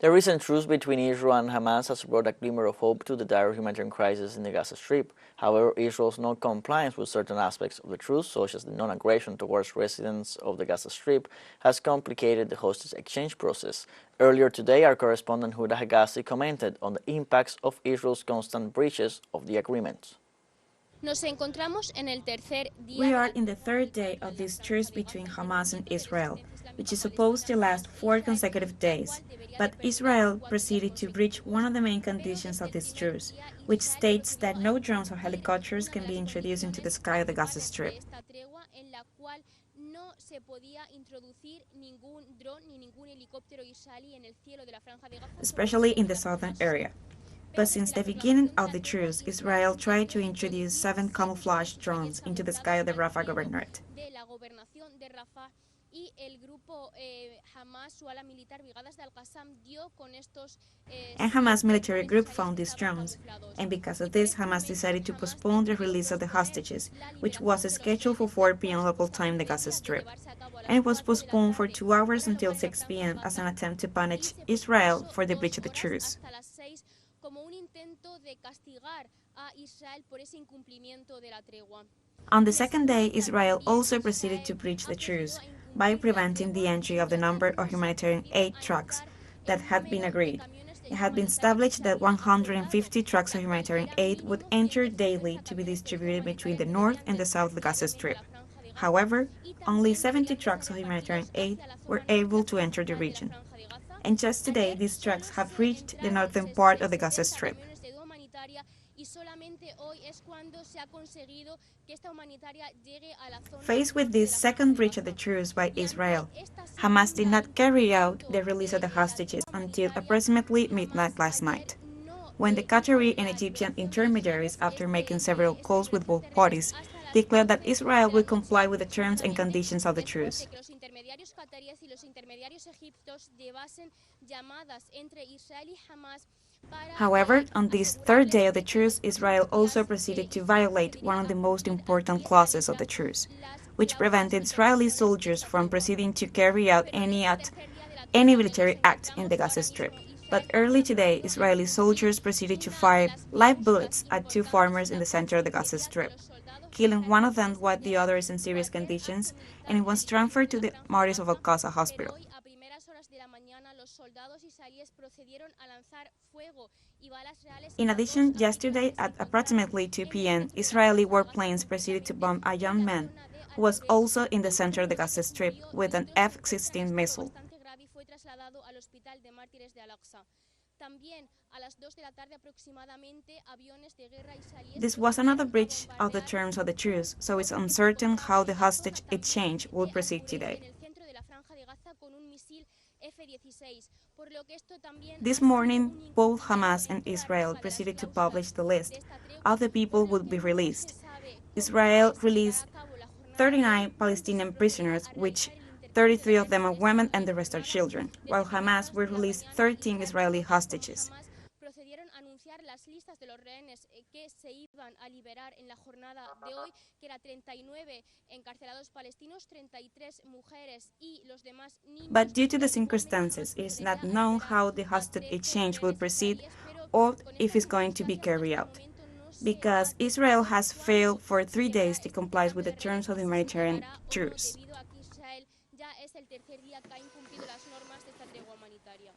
The recent truce between Israel and Hamas has brought a glimmer of hope to the dire humanitarian crisis in the Gaza Strip. However, Israel's non-compliance with certain aspects of the truce, such as the non-aggression towards residents of the Gaza Strip, has complicated the hostage exchange process. Earlier today, our correspondent Huda Hegazi commented on the impacts of Israel's constant breaches of the agreement. We are in the third day of this truce between Hamas and Israel, which is supposed to last 4 consecutive days. But Israel proceeded to breach one of the main conditions of this truce, which states that no drones or helicopters can be introduced into the sky of the Gaza Strip, especially in the southern area. But since the beginning of the truce, Israel tried to introduce 7 camouflage drones into the sky of the Rafah governorate. And Hamas military group found these drones, and because of this, Hamas decided to postpone the release of the hostages, which was scheduled for 4 p.m. local time in the Gaza Strip. And it was postponed for 2 hours until 6 p.m. as an attempt to punish Israel for the breach of the truce. On the second day, Israel also proceeded to breach the truce by preventing the entry of the number of humanitarian aid trucks that had been agreed. It had been established that 150 trucks of humanitarian aid would enter daily to be distributed between the north and the south of the Gaza Strip. However, only 70 trucks of humanitarian aid were able to enter the region. And just today, these trucks have reached the northern part of the Gaza Strip. Faced with this second breach of the truce by Israel, Hamas did not carry out the release of the hostages until approximately midnight last night, when the Qatari and Egyptian intermediaries, after making several calls with both parties, declared that Israel would comply with the terms and conditions of the truce. However, on this third day of the truce, Israel also proceeded to violate one of the most important clauses of the truce, which prevented Israeli soldiers from proceeding to carry out any military act in the Gaza Strip. But early today, Israeli soldiers proceeded to fire live bullets at 2 farmers in the center of the Gaza Strip, killing one of them while the other is in serious conditions, and it was transferred to the Maris of Al-Qasa hospital. In addition, yesterday at approximately 2 p.m., Israeli warplanes proceeded to bomb a young man who was also in the center of the Gaza Strip with an F-16 missile. This was another breach of the terms of the truce, so it's uncertain how the hostage exchange will proceed today. This morning, both Hamas and Israel proceeded to publish the list of the people who would be released. Israel released 39 Palestinian prisoners, which 33 of them are women and the rest are children, while Hamas will release 13 Israeli hostages. Las listas de los rehenes que se iban a liberar en la jornada de hoy, que era 39 encarcelados palestinos, 33 mujeres y los demás niños. But due to the circumstances, it is not known how the hostage exchange will proceed or if it's going to be carried out, because Israel has failed for 3 days to comply with the terms of the humanitarian truce. Ya es el tercer día que ha incumplido las normas de esta tregua humanitaria.